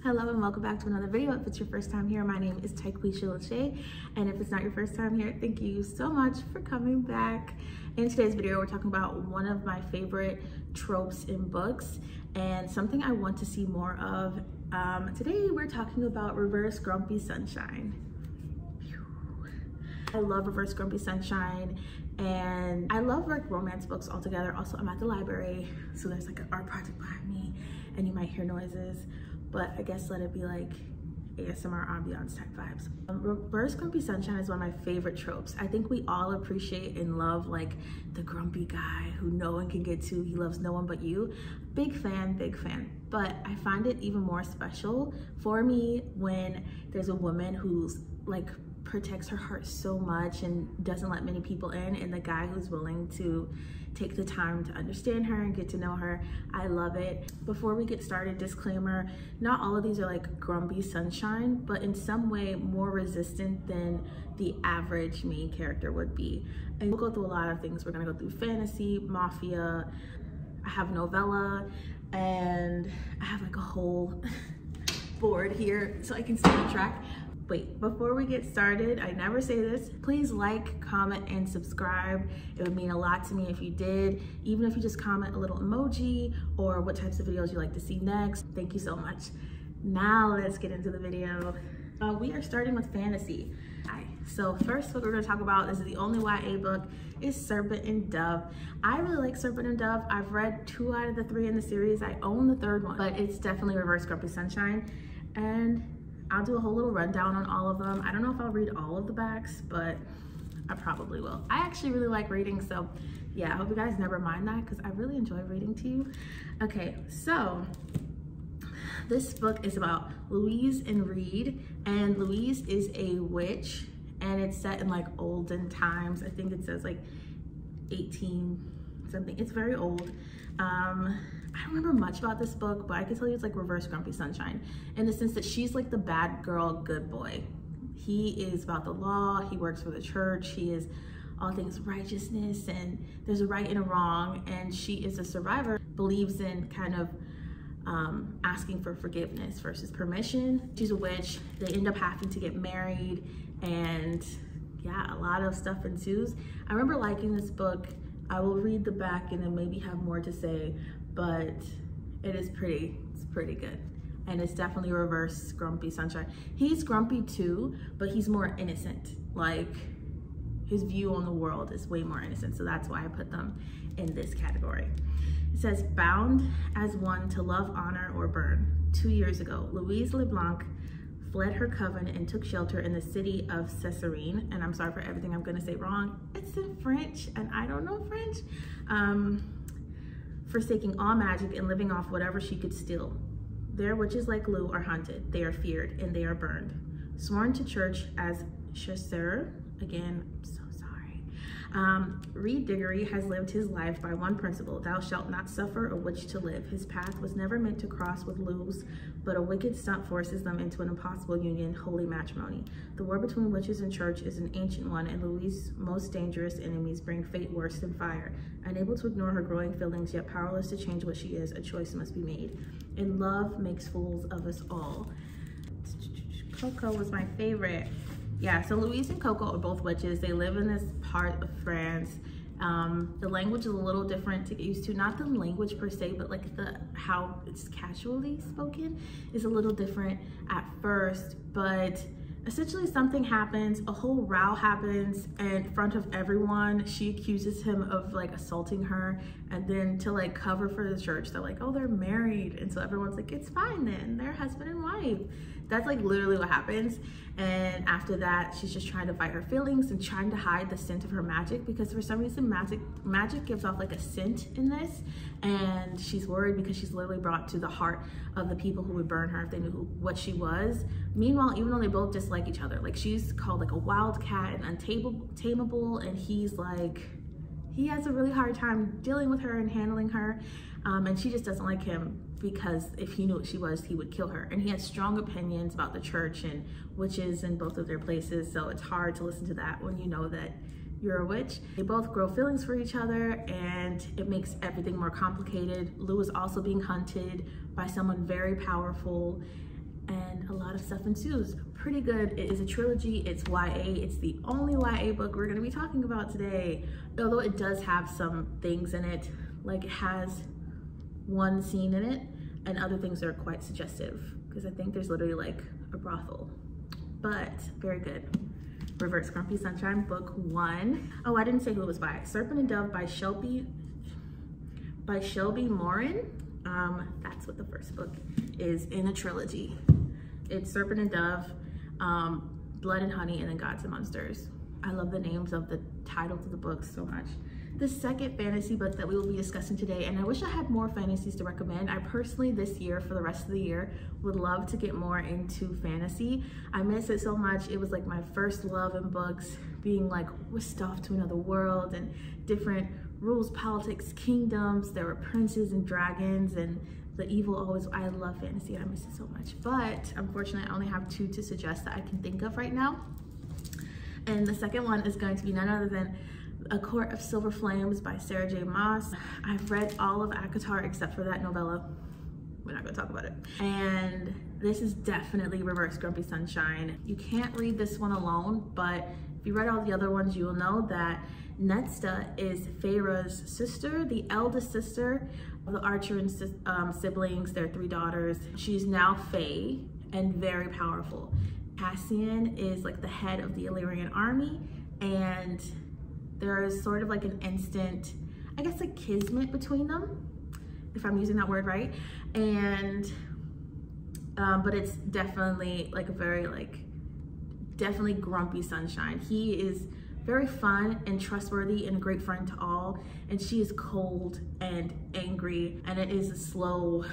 Hello and welcome back to another video. If it's your first time here, my name is Taquisha Lachey, and if it's not your first time here, thank you so much for coming back. In today's video, we're talking about one of my favorite tropes in books and something I want to see more of. Today, we're talking about reverse grumpy sunshine. I love reverse grumpy sunshine, and I love like romance books altogether. Also, I'm at the library, so there's like an art project behind me, and you might hear noises. But I guess let it be like ASMR ambiance type vibes. Reverse grumpy sunshine is one of my favorite tropes. I think we all appreciate and love like the grumpy guy who no one can get to. He loves no one but you. Big fan, big fan. But I find it even more special for me when there's a woman who's like protects her heart so much and doesn't let many people in, and the guy who's willing to take the time to understand her and get to know her. I love it. Before we get started, disclaimer, not all of these are like grumpy sunshine, but in some way more resistant than the average main character would be. And we'll go through a lot of things. We're gonna go through fantasy, mafia, I have novella, and I have like a whole board here so I can stay on track. Wait, before we get started, I never say this, please like, comment, and subscribe. It would mean a lot to me if you did, even if you just comment a little emoji or what types of videos you like to see next. Thank you so much. Now let's get into the video. We are starting with fantasy. So first what we're gonna talk about, this is the only YA book, is Serpent and Dove. I really like Serpent and Dove. I've read 2 out of the 3 in the series. I own the 3rd one, but it's definitely Reverse Grumpy Sunshine. And I'll do a whole little rundown on all of them. I don't know if I'll read all of the backs, but I probably will. I actually really like reading, so yeah, I hope you guys never mind that because I really enjoy reading to you. Okay, so this book is about Louise and Reed, and Louise is a witch, and it's set in like olden times. I think it says like 18 something. It's very old. I don't remember much about this book, but I can tell you it's like Reverse Grumpy Sunshine in the sense that she's like the bad girl, good boy. He is about the law, he works for the church, he is all things righteousness, and there's a right and a wrong, and she is a survivor, believes in kind of asking for forgiveness versus permission. She's a witch. They end up having to get married, and yeah, a lot of stuff ensues. I remember liking this book. I will read the back and then maybe have more to say, but it's pretty good. And it's definitely Reverse Grumpy Sunshine. He's grumpy too, but he's more innocent. Like, his view on the world is way more innocent, so that's why I put them in this category. It says, bound as one to love, honor, or burn. 2 years ago, Louise LeBlanc fled her coven and took shelter in the city of Cesarine. And I'm sorry for everything I'm gonna say wrong. It's in French, and I don't know French. Forsaking all magic and living off whatever she could steal. Their witches like Lou are hunted, they are feared, and they are burned. Sworn to church as chasseur, again, I'm so sorry. Reed Diggory has lived his life by one principle: thou shalt not suffer a witch to live. His path was never meant to cross with Lou's, but a wicked stunt forces them into an impossible union, holy matrimony. The war between witches and church is an ancient one, and Louise's most dangerous enemies bring fate worse than fire. Unable to ignore her growing feelings, yet powerless to change what she is, a choice must be made. And love makes fools of us all. Coco was my favorite. Yeah, so Louise and Coco are both witches. They live in this part of France. The language is a little different to get used to. Not the language per se, but like how it's casually spoken is a little different at first. But essentially something happens, a whole row happens in front of everyone. She accuses him of like assaulting her, and then to like cover for the church, they're like, oh, they're married. And so everyone's like, it's fine then, they're husband and wife. That's like literally what happens. And after that, she's just trying to fight her feelings and trying to hide the scent of her magic, because for some reason magic gives off like a scent in this, and she's worried because she's literally brought to the heart of the people who would burn her if they knew what she was. Meanwhile, even though they both dislike each other, like she's called like a wildcat and untamable, and he's like, he has a really hard time dealing with her and handling her, and she just doesn't like him because if he knew what she was, he would kill her. And he has strong opinions about the church and witches in both of their places, so it's hard to listen to that when you know that you're a witch. They both grow feelings for each other, and it makes everything more complicated. Lou is also being hunted by someone very powerful, and a lot of stuff ensues. Pretty good. It is a trilogy. It's YA. It's the only YA book we're going to be talking about today. Although it does have some things in it, like it has one scene in it, and other things are quite suggestive, because I think there's literally like a brothel. But very good. Reverse Grumpy Sunshine, book 1. Oh, I didn't say who it was by. Serpent and Dove by Shelby Morin. That's what the first book is in a trilogy. It's Serpent and Dove, Blood and Honey, and then Gods and Monsters. I love the names of the titles of the books so much. The second fantasy book that we will be discussing today, and I wish I had more fantasies to recommend. I personally, this year, for the rest of the year, would love to get more into fantasy. I miss it so much. It was like my first love in books, being like whisked off to another world and different rules, politics, kingdoms. There were princes and dragons and the evil always. I love fantasy and I miss it so much. But unfortunately, I only have 2 to suggest that I can think of right now. And the second one is going to be none other than A Court of Silver Flames by Sarah J. Maas. I've read all of ACOTAR except for that novella. We're not gonna talk about it. And this is definitely Reverse Grumpy Sunshine. You can't read this one alone, but if you read all the other ones, you will know that Netsta is Feyre's sister, the eldest sister of the Archer siblings. Their 3 daughters. She's now Fey and very powerful. Cassian is like the head of the Illyrian army, and there is sort of like an instant, I guess, like kismet between them, if I'm using that word right. And but it's definitely like a very definitely Grumpy Sunshine. He is very fun and trustworthy and a great friend to all, and she is cold and angry, and it is a slow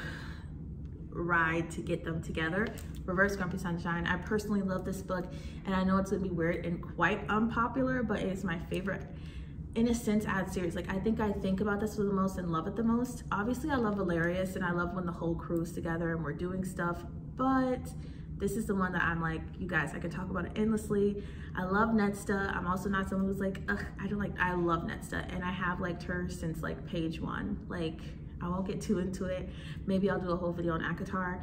ride to get them together. Reverse Grumpy Sunshine. I personally love this book, and I know it's gonna be weird and quite unpopular, but it's my favorite, in a sense, ad series. Like, I think about this the most and love it the most. Obviously, I love Valerius, and I love when the whole crew's together and we're doing stuff, but this is the one that I'm like, you guys, I can talk about it endlessly. I love Netsta. I'm also not someone who's like, ugh, I love Netsta, and I have liked her since like page 1. Like, I won't get too into it. Maybe I'll do a whole video on ACOTAR.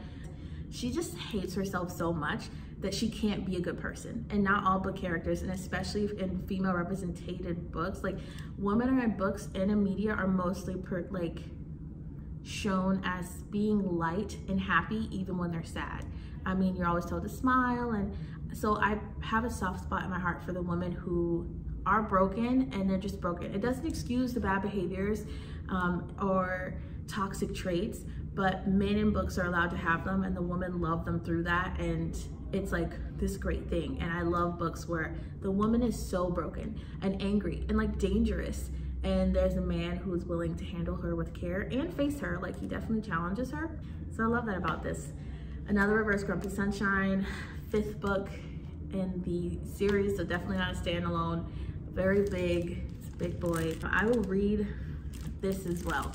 She just hates herself so much that she can't be a good person. And not all book characters, and especially in female represented books, like women in books and in media are mostly shown as being light and happy even when they're sad. I mean, you're always told to smile, and so I have a soft spot in my heart for the women who are broken, and they're just broken. It doesn't excuse the bad behaviors or toxic traits, but men in books are allowed to have them, and the women love them through that, and it's like this great thing. And I love books where the woman is so broken and angry and like dangerous, and there's a man who is willing to handle her with care and face her. Like, he definitely challenges her. So I love that about this. Another Reverse Grumpy Sunshine, 5th book in the series, so definitely not a standalone. Very big, it's a big boy. I will read this as well.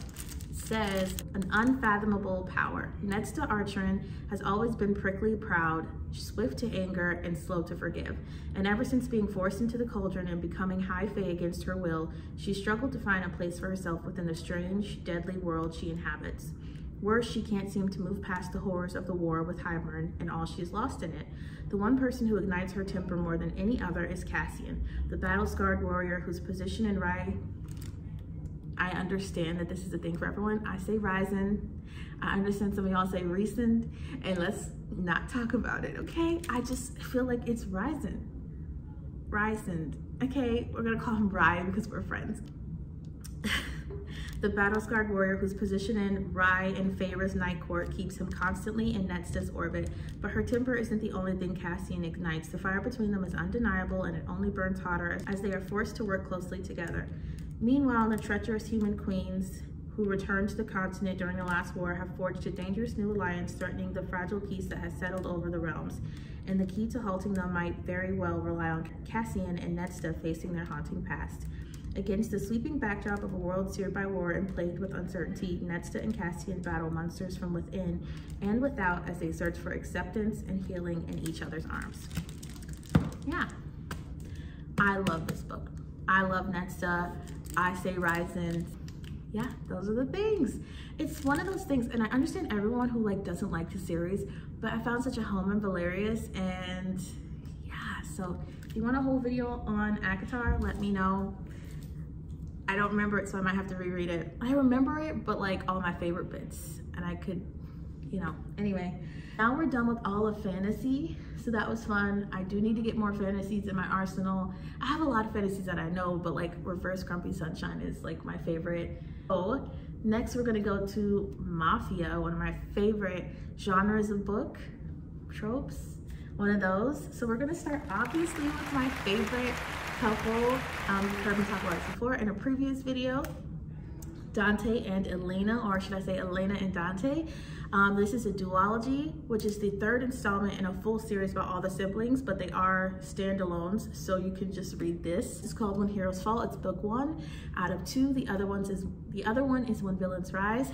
It says, an unfathomable power. Netsta Archerin has always been prickly proud, swift to anger, and slow to forgive. And ever since being forced into the cauldron and becoming high fae against her will, she struggled to find a place for herself within the strange, deadly world she inhabits. Worse, she can't seem to move past the horrors of the war with Hybern and all she's lost in it. The one person who ignites her temper more than any other is Cassian, the battle-scarred warrior whose position in I understand that this is a thing for everyone. I say Ryzen. I understand some of y'all say Reason, and let's not talk about it, okay? I just feel like it's Ryzen. Okay? We're gonna call him Ryan because we're friends. The battle-scarred warrior whose position in Rye and Feyre's night court keeps him constantly in Netsta's orbit, but her temper isn't the only thing Cassian ignites. The fire between them is undeniable, and it only burns hotter as they are forced to work closely together. Meanwhile, the treacherous human queens who returned to the continent during the last war have forged a dangerous new alliance threatening the fragile peace that has settled over the realms, and the key to halting them might very well rely on Cassian and Netsta facing their haunting past. Against the sweeping backdrop of a world seared by war and plagued with uncertainty, Netsta and Cassian battle monsters from within and without as they search for acceptance and healing in each other's arms. Yeah, I love this book. I love Netsta. I say Ryzen. Yeah, those are the things. It's one of those things, and I understand everyone who doesn't like the series, But I found such a home in Valerius, and yeah, so if you want a whole video on ACOTAR, let me know. I don't remember it, so I might have to reread it. I remember it, but like all my favorite bits, and I could, you know, anyway. Now we're done with all of fantasy, so that was fun. I do need to get more fantasies in my arsenal. I have a lot of fantasies that I know, but like Reverse Grumpy Sunshine is like my favorite. Oh, next we're gonna go to Mafia, one of my favorite genres of book, tropes, one of those. So we're gonna start obviously with my favorite couple. You've heard me talk about this before in a previous video, Dante and Elena, or should I say Elena and Dante. This is a duology, which is the third installment in a full series about all the siblings, but they are standalones, so you can just read this. It's called When Heroes Fall. It's book 1 out of 2. The other one is When Villains Rise.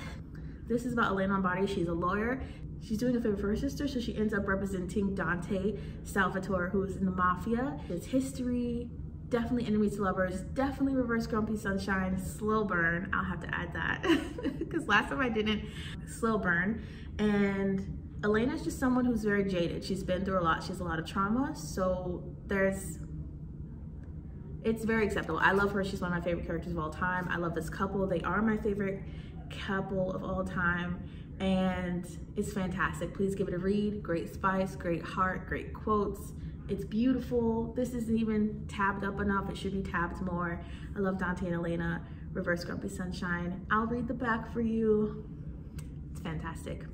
This is about Elena Lombardi. She's a lawyer. She's doing a favor for her sister, so she ends up representing Dante Salvatore, who is in the mafia. His history, definitely enemies to lovers, definitely Reverse Grumpy Sunshine, slow burn. I'll have to add that because last time I didn't. Slow burn. And Elena's just someone who's very jaded. She's been through a lot. She has a lot of trauma, so it's very acceptable. I love her. She's one of my favorite characters of all time. I love this couple. They are my favorite couple of all time, and it's fantastic. Please give it a read. Great spice, great heart, great quotes. It's beautiful. This isn't even tabbed up enough. It should be tabbed more. I love Dante and Elena, Reverse Grumpy Sunshine. I'll read the back for you. It's fantastic.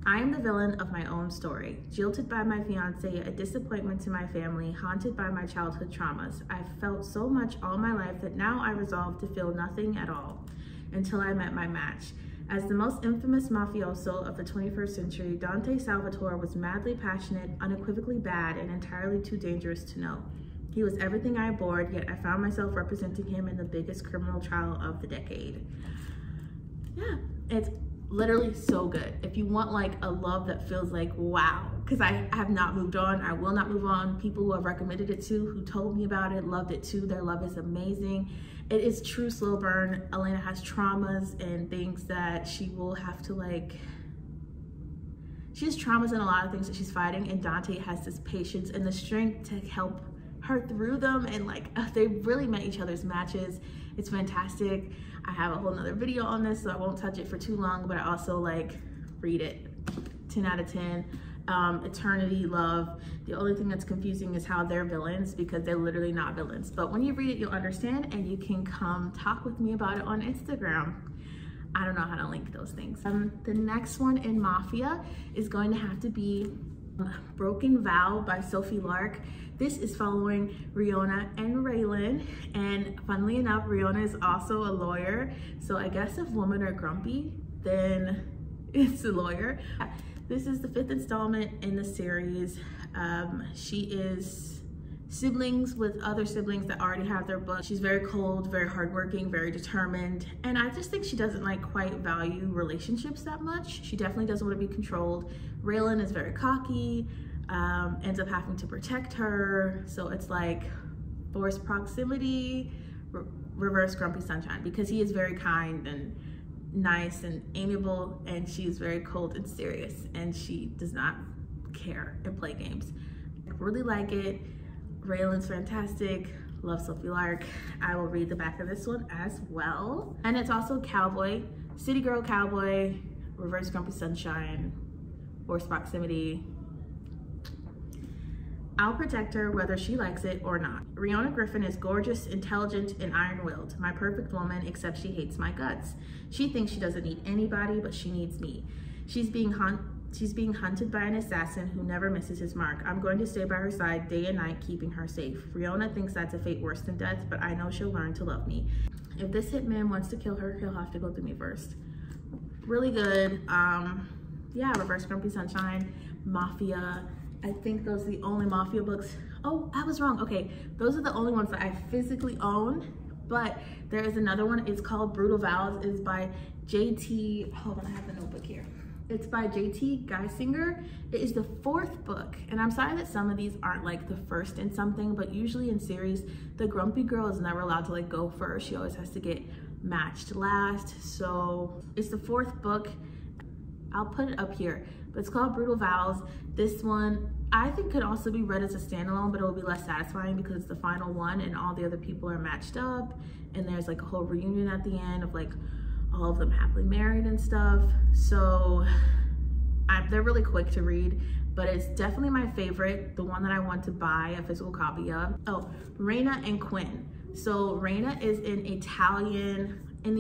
I am the villain of my own story. Jilted by my fiance, a disappointment to my family, haunted by my childhood traumas. I've felt so much all my life that now I resolved to feel nothing at all until I met my match. As the most infamous mafioso of the 21st century, Dante Salvatore was madly passionate, unequivocally bad, and entirely too dangerous to know. He was everything I abhorred, yet I found myself representing him in the biggest criminal trial of the decade. Yeah, it's literally so good. If you want like a love that feels like wow, because I have not moved on, I will not move on. People who have recommended it to, who told me about it, loved it too. Their love is amazing. It is true slow burn. Elena has traumas and things that she will have to like, she has traumas in a lot of things that she's fighting, and Dante has this patience and the strength to help her through them, and like they really met each other's matches. It's fantastic. I have a whole nother video on this, so I won't touch it for too long, but I also like read it. 10 out of 10. Eternity, love. The only thing that's confusing is how they're villains, because they're literally not villains. But when you read it, you'll understand, and you can come talk with me about it on Instagram. I don't know how to link those things. The next one in Mafia is going to have to be Broken Vow by Sophie Lark. This is following Riona and Raylan, and funnily enough, Riona is also a lawyer. So I guess if women are grumpy, then it's a lawyer. This is the 5th installment in the series. She is siblings with other siblings that already have their book. She's very cold, very hardworking, very determined, and I just think she doesn't like quite value relationships that much. She definitely doesn't want to be controlled. Raylan is very cocky, ends up having to protect her, so it's like forced proximity, Reverse Grumpy Sunshine, because he is very kind and nice and amiable, and she's very cold and serious, and she does not care and play games. I really like it. Raylan's fantastic. Love Sophie Lark. I will read the back of this one as well. And it's also cowboy, city girl cowboy, Reverse Grumpy Sunshine, forced proximity. I'll protect her whether she likes it or not. Riona Griffin is gorgeous, intelligent, and iron-willed. My perfect woman, except she hates my guts. She thinks she doesn't need anybody, but she needs me. She's being hunted by an assassin who never misses his mark. I'm going to stay by her side day and night, keeping her safe. Riona thinks that's a fate worse than death, but I know she'll learn to love me. If this hitman wants to kill her, he'll have to go through me first. Really good. Yeah, Reverse Grumpy Sunshine, Mafia. I think those are the only Mafia books. Oh, I was wrong. Okay, those are the only ones that I physically own, but there is another one. It's called Brutal Vows. It's by JT, hold on, I have the notebook here. It's by JT Geisinger. It is the 4th book, and I'm sorry that some of these aren't like the first in something, but usually in series, the grumpy girl is never allowed to like go first. She always has to get matched last. So it's the 4th book. I'll put it up here. but it's called Brutal Vows. This one I think could also be read as a standalone, but it will be less satisfying because it's the final one and all the other people are matched up, and there's like a whole reunion at the end of like all of them happily married and stuff. So they're really quick to read, but it's definitely my favorite, the one that I want to buy a physical copy of. Oh, Reina and Quinn. So Reina is in the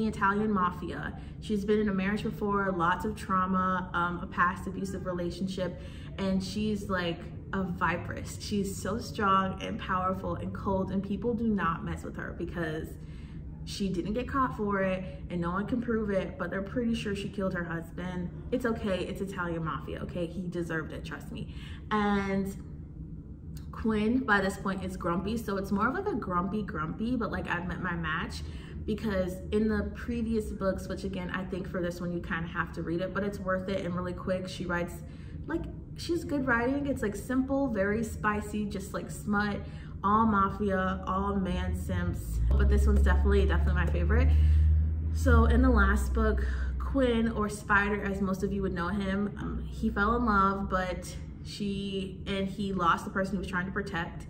Italian mafia. She's been in a marriage before, lots of trauma, a past abusive relationship, and she's like a viperess. She's so strong and powerful and cold, and people do not mess with her because she didn't get caught for it and no one can prove it, but they're pretty sure she killed her husband. It's okay, it's Italian mafia, okay? He deserved it, trust me. And Quinn, by this point, is grumpy, so it's more of like a grumpy, but like I've met my match, because in the previous books, which again, I think for this one, you kind of have to read it, but it's worth it and really quick. She writes, like, she's good writing. It's like simple, very spicy, just like smut, all mafia, all man simps, but this one's definitely my favorite. So in the last book, Quinn, or Spider as most of you would know him, he fell in love, but he lost the person he was trying to protect.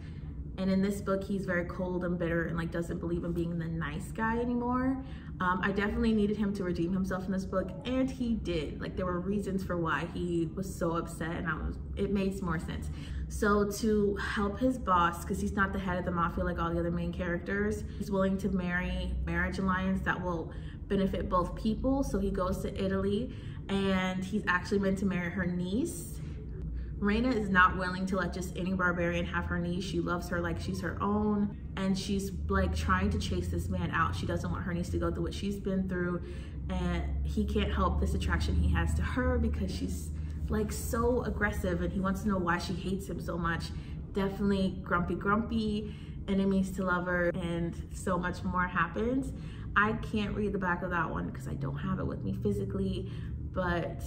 And in this book, he's very cold and bitter and like doesn't believe in being the nice guy anymore. I definitely needed him to redeem himself in this book, and he did. Like, there were reasons for why he was so upset, and it made more sense. So to help his boss, because he's not the head of the mafia like all the other main characters, he's willing to marry marriage alliance that will benefit both people. So he goes to Italy, and he's actually meant to marry her niece. Reina is not willing to let just any barbarian have her niece. She loves her like she's her own, and she's like trying to chase this man out. She doesn't want her niece to go through what she's been through, and he can't help this attraction he has to her because she's like so aggressive, and he wants to know why she hates him so much. Definitely grumpy, enemies to lover, and so much more happens. I can't read the back of that one because I don't have it with me physically, but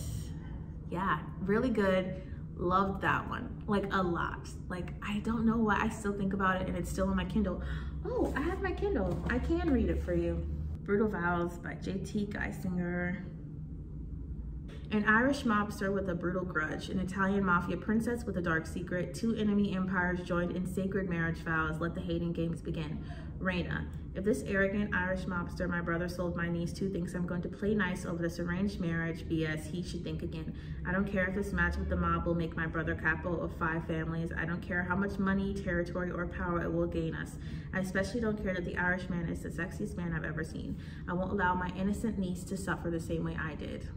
yeah, really good. Loved that one, like a lot. Like, I don't know why I still think about it, and it's still on my Kindle. Oh, I have my Kindle. I can read it for you. Brutal Vows by J.T. Geisinger. An Irish mobster with a brutal grudge, an Italian mafia princess with a dark secret, two enemy empires joined in sacred marriage vows. Let the hating games begin. Reina. If this arrogant Irish mobster my brother sold my niece to thinks I'm going to play nice over this arranged marriage BS, he should think again. I don't care if this match with the mob will make my brother capo of 5 families. I don't care how much money, territory, or power it will gain us. I especially don't care that the Irishman is the sexiest man I've ever seen. I won't allow my innocent niece to suffer the same way I did,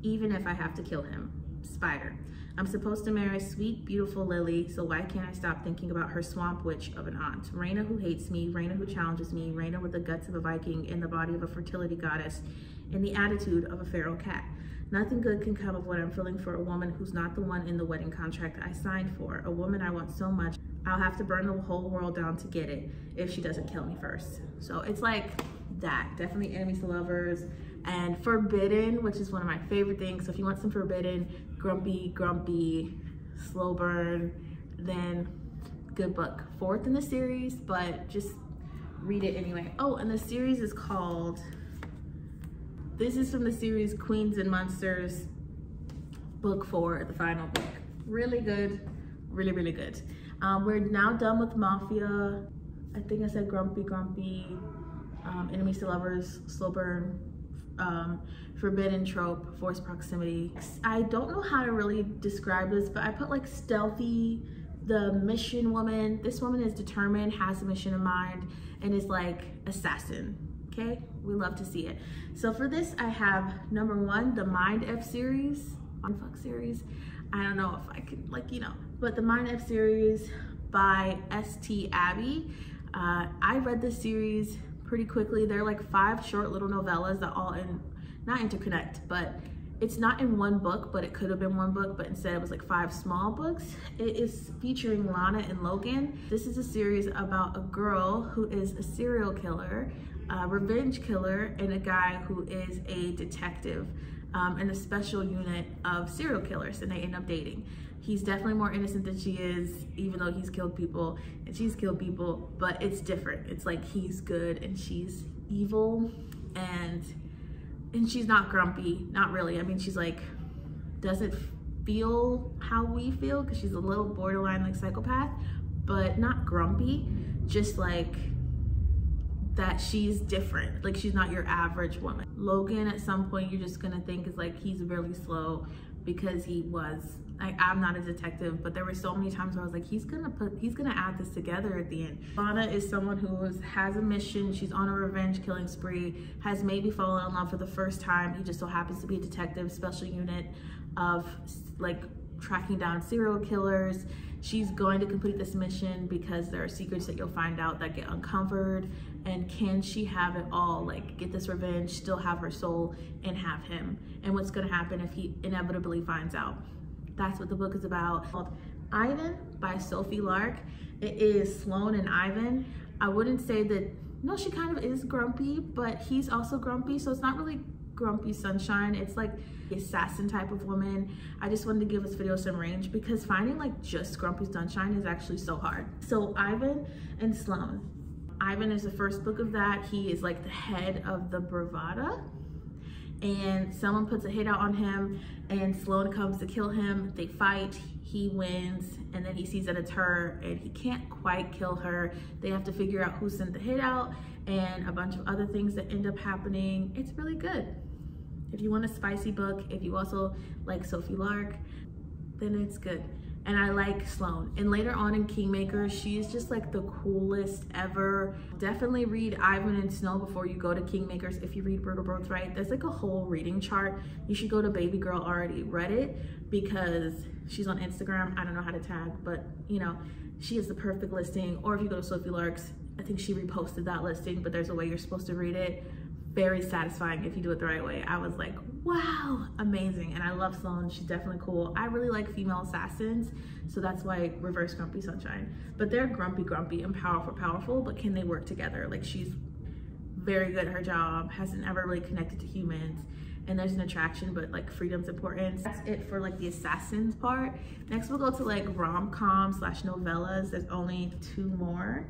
even if I have to kill him. Spider. I'm supposed to marry sweet, beautiful Lily, so why can't I stop thinking about her swamp witch of an aunt? Reina who hates me, Reina who challenges me, Reina with the guts of a Viking in the body of a fertility goddess, in the attitude of a feral cat. Nothing good can come of what I'm feeling for a woman who's not the one in the wedding contract I signed for, a woman I want so much, I'll have to burn the whole world down to get it if she doesn't kill me first. So it's like that, definitely enemies to lovers. And Forbidden, which is one of my favorite things. So if you want some Forbidden, grumpy, slow burn, then good book. 4th in the series, but just read it anyway. Oh, and the series is called, this is from the series Queens and Monsters, book 4, the final book. Really good, really good. We're now done with Mafia. I think I said grumpy, enemies to lovers, slow burn, forbidden trope, forced proximity. I don't know how to really describe this, but I put like stealthy, the mission woman. This woman is determined, has a mission in mind, and is like assassin. Okay, we love to see it. So for this, I have number 1, the Mind F series, Mindfuck series. I don't know if I could, like, you know, but the Mind F series by S.T. Abbey. I read this series pretty quickly. They're like 5 short little novellas that all not interconnect, but it's not in one book, but it could have been one book, but instead it was like 5 small books. It is featuring Lana and Logan. This is a series about a girl who is a serial killer, a revenge killer, and a guy who is a detective in a special unit of serial killers, and they end up dating. He's definitely more innocent than she is, even though he's killed people and she's killed people, but it's different. It's like he's good and she's evil, and she's not grumpy, not really. I mean, she's like, doesn't feel how we feel, because she's a little borderline like psychopath, but not grumpy, just like that she's different. Like she's not your average woman. Logan at some point you're just gonna think is like he's really slow, because he was, I'm not a detective, but there were so many times where I was like, he's gonna add this together at the end. Lana is someone who has a mission. She's on a revenge killing spree, has maybe fallen in love for the first time. He just so happens to be a detective, special unit of like tracking down serial killers. She's going to complete this mission because there are secrets that you'll find out that get uncovered. And can she have it all? Like get this revenge, still have her soul, and have him? And what's gonna happen if he inevitably finds out? That's what the book is about. Called Ivan by Sophie Lark. It is Sloane and Ivan. I wouldn't say that, no, she kind of is grumpy, but he's also grumpy. So it's not really grumpy sunshine. It's like the assassin type of woman. I just wanted to give this video some range because finding like just grumpy sunshine is actually so hard. So Ivan and Sloane. Ivan is the first book of that. He is like the head of the Bravada, and someone puts a hit out on him and Sloane comes to kill him. They fight, he wins, and then he sees that it's her and he can't quite kill her. They have to figure out who sent the hit out and a bunch of other things that end up happening. It's really good. If you want a spicy book, if you also like Sophie Lark, then it's good. And I like Sloane. And later on in Kingmaker, she's just like the coolest ever. Definitely read Ivan and Snow before you go to Kingmakers. If you read Brutal Birthright, there's like a whole reading chart. You should go to Baby Girl Already Read It, because she's on Instagram. I don't know how to tag, but you know, she is the perfect listing. Or if you go to Sophie Lark's, I think she reposted that listing, but there's a way you're supposed to read it. Very satisfying if you do it the right way. I was like, wow, amazing. And I love Sloane. She's definitely cool. I really like female assassins, so that's why reverse grumpy sunshine. But they're grumpy and powerful, but can they work together? Like she's very good at her job, hasn't ever really connected to humans, and there's an attraction, but like freedom's important. That's it for like the assassins part. Next we'll go to like rom-com / novellas. There's only 2 more.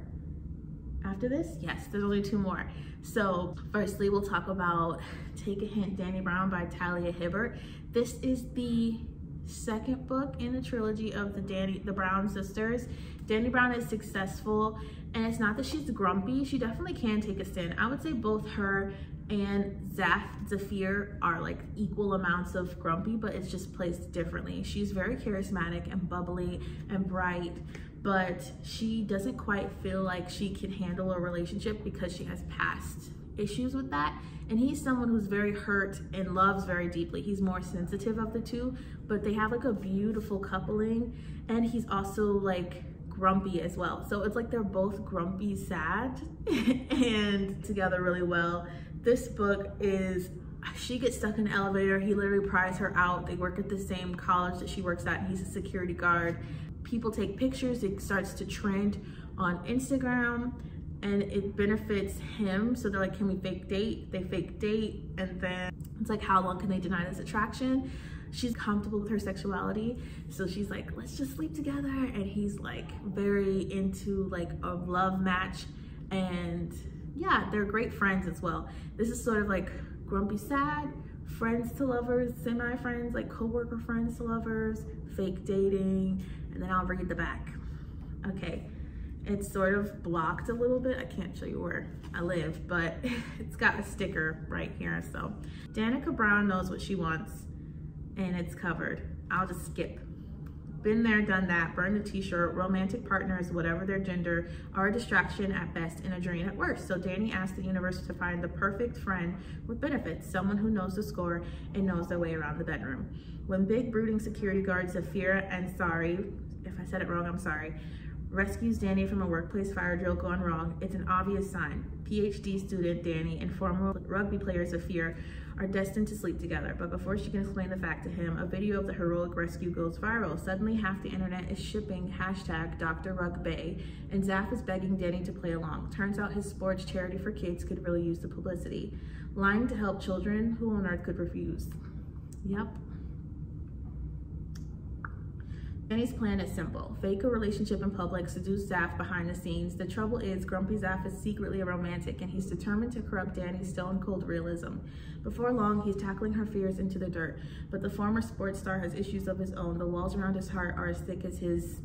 After this, yes, there's only 2 more. So firstly, we'll talk about Take a Hint, Danny Brown by Talia Hibbert. This is the 2nd book in the trilogy of the Brown sisters. Danny Brown is successful, and it's not that she's grumpy. She definitely can take a stand. I would say both her and Zafir are like equal amounts of grumpy, but it's just placed differently. She's very charismatic and bubbly and bright, but she doesn't quite feel like she can handle a relationship because she has past issues with that. And he's someone who's very hurt and loves very deeply. He's more sensitive of the two, but they have like a beautiful coupling, and he's also like grumpy as well. So it's like they're both grumpy sad and together really well. This book is, she gets stuck in an elevator. He literally pries her out. They work at the same college that she works at, and he's a security guard. People take pictures. It starts to trend on Instagram, and it benefits him. So they're like, can we fake date? They fake date, and then it's like, how long can they deny this attraction? She's comfortable with her sexuality, so she's like, let's just sleep together. And he's like very into like a love match, and yeah, they're great friends as well. This is sort of like grumpy sad, friends to lovers, semi-friends, like co-worker friends to lovers, fake dating, and then I'll read the back. Okay, it's sort of blocked a little bit. I can't show you where I live, but it's got a sticker right here. So Danica Brown knows what she wants, and it's covered. I'll just skip. Been there, done that, burn the t-shirt. Romantic partners, whatever their gender, are a distraction at best and a drain at worst. So Danny asked the universe to find the perfect friend with benefits, someone who knows the score and knows their way around the bedroom. When big brooding security guard Zafira Ansari, if I said it wrong, I'm sorry, rescues Danny from a workplace fire drill gone wrong, it's an obvious sign. PhD student Danny and former rugby player Zafir are destined to sleep together. But before she can explain the fact to him, a video of the heroic rescue goes viral. Suddenly, half the internet is shipping #DrRugBay, and Zaf is begging Danny to play along. Turns out his sports charity for kids could really use the publicity. Lying to help children, who on earth could refuse? Yep. Danny's plan is simple. Fake a relationship in public, seduce Zaf behind the scenes. The trouble is, Grumpy Zaf is secretly a romantic and he's determined to corrupt Danny's stone cold realism. Before long, he's tackling her fears into the dirt, but the former sports star has issues of his own. The walls around his heart are as thick as his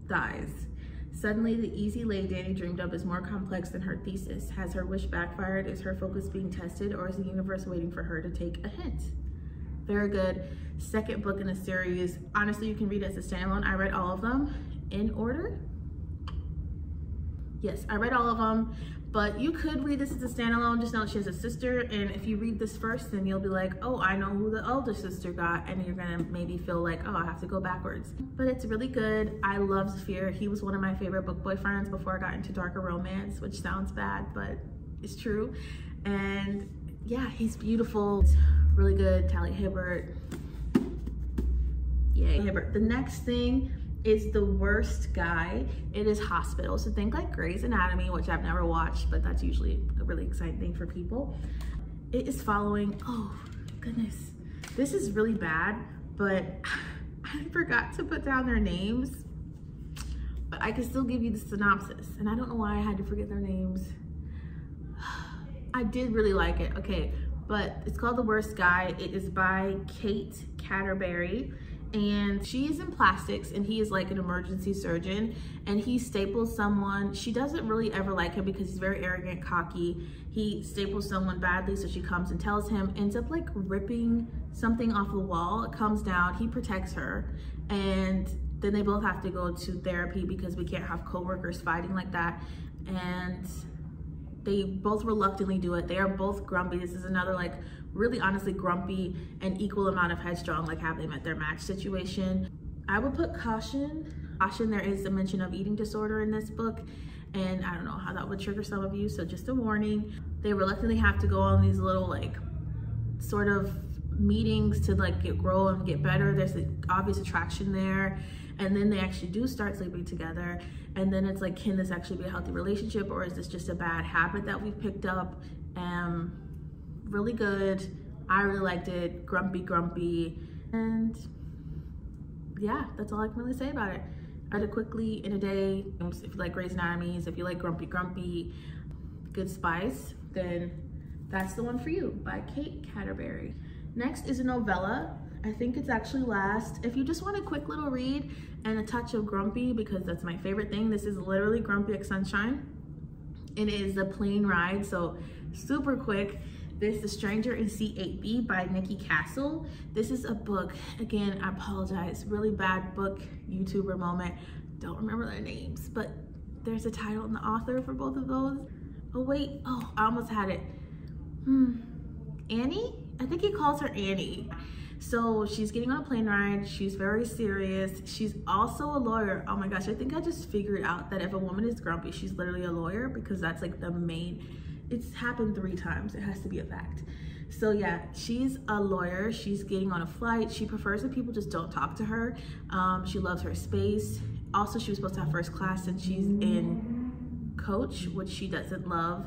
thighs. Suddenly, the easy lay Danny dreamed of is more complex than her thesis. Has her wish backfired? Is her focus being tested? Or is the universe waiting for her to take a hint? Very good. Second book in the series. Honestly, you can read it as a standalone. I read all of them in order. Yes, I read all of them, but you could read this as a standalone. Just know she has a sister, and if you read this first, then you'll be like, oh, I know who the older sister got, and you're gonna maybe feel like, oh, I have to go backwards. But it's really good. I love Zafir. He was one of my favorite book boyfriends before I got into darker romance, which sounds bad, but it's true. And yeah, he's beautiful. It's really good. Tally Hibbert. Yay, Hibbert. The next thing is The Worst Guy. It is hospital. So think like Grey's Anatomy, which I've never watched, but that's usually a really exciting thing for people. It is following, oh goodness, this is really bad, but I forgot to put down their names, but I can still give you the synopsis. And I don't know why I had to forget their names. I did really like it, okay, but it's called The Worst Guy. It is by Kate Catterberry, and she's in plastics and he is like an emergency surgeon, and he staples someone. She doesn't really ever like him because he's very arrogant, cocky. He staples someone badly, so she comes and tells him, ends up like ripping something off the wall. It comes down, he protects her, and then they both have to go to therapy because we can't have coworkers fighting like that. And they both reluctantly do it. They are both grumpy. This is another like really honestly grumpy and equal amount of headstrong, like have they met their match situation. I would put caution. There is a mention of eating disorder in this book, and I don't know how that would trigger some of you, so just a warning. They reluctantly have to go on these little like sort of meetings to like grow and get better. There's an obvious attraction there, and then they actually do start sleeping together, and then it's like, can this actually be a healthy relationship, or is this just a bad habit that we've picked up? Really good. I really liked it. Grumpy, and yeah, that's all I can really say about it. I read it quickly in a day. If you like Grey's Anatomy, if you like grumpy, good spice, then that's the one for you, by Kate Catterberry. Next is a novella. I think it's actually last. If you just want a quick little read and a touch of grumpy, because that's my favorite thing, this is literally grumpyXsunshine. It is a plane ride, so super quick. This The Stranger in C8B by Nikki Castle. This is a book, again, I apologize, really bad book YouTuber moment. Don't remember their names, but there's a title and the author for both of those. Oh wait, oh, I almost had it. Annie? I think he calls her Annie. So she's getting on a plane ride. She's very serious. She's also a lawyer. Oh my gosh, I think I just figured out that if a woman is grumpy, she's literally a lawyer, because that's like the main, it's happened 3 times. It has to be a fact. So yeah, she's a lawyer. She's getting on a flight. She prefers that people just don't talk to her. She loves her space. Also, she was supposed to have first class, and she's in coach, which she doesn't love.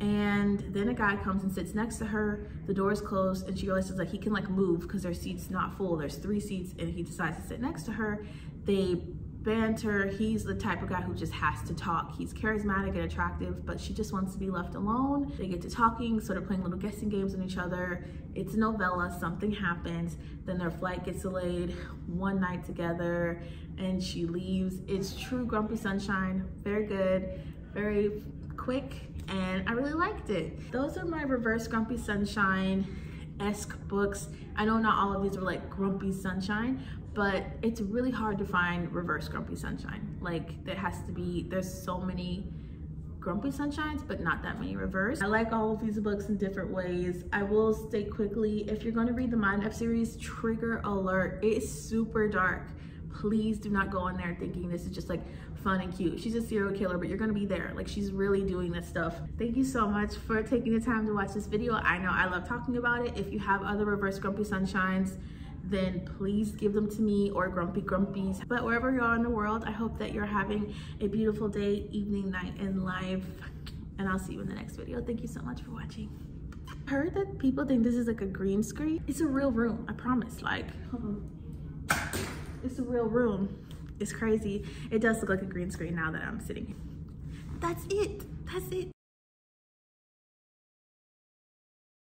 And then a guy comes and sits next to her. The door is closed, and she realizes like he can like move because their seat's not full. There's 3 seats, and he decides to sit next to her. They banter. He's the type of guy who just has to talk. He's charismatic and attractive, but she just wants to be left alone. They get to talking, sort of playing little guessing games on each other. It's a novella. Something happens. Then their flight gets delayed. One night together, and she leaves. It's true grumpyXsunshine. Very good, very quick, and I really liked it. Those are my reverse grumpyXsunshine-esque books. I know not all of these are like grumpyXsunshine, but it's really hard to find reverse grumpyXsunshine. Like there has to be, there's so many grumpyXsunshines, but not that many reverse. I like all of these books in different ways. I will state quickly, if you're going to read the Mind Up series, trigger alert, it is super dark. Please do not go in there thinking this is just like fun and cute. She's a serial killer, but you're gonna be there. Like, she's really doing this stuff. Thank you so much for taking the time to watch this video. I know I love talking about it. If you have other reverse grumpyXsunshines, then please give them to me, or grumpies. But wherever you are in the world, I hope that you're having a beautiful day, evening, night, and life. And I'll see you in the next video. Thank you so much for watching. I heard that people think this is like a green screen. It's a real room, I promise. Like, hold on. it's a real room. It's crazy. It does look like a green screen now that I'm sitting. That's it. That's it.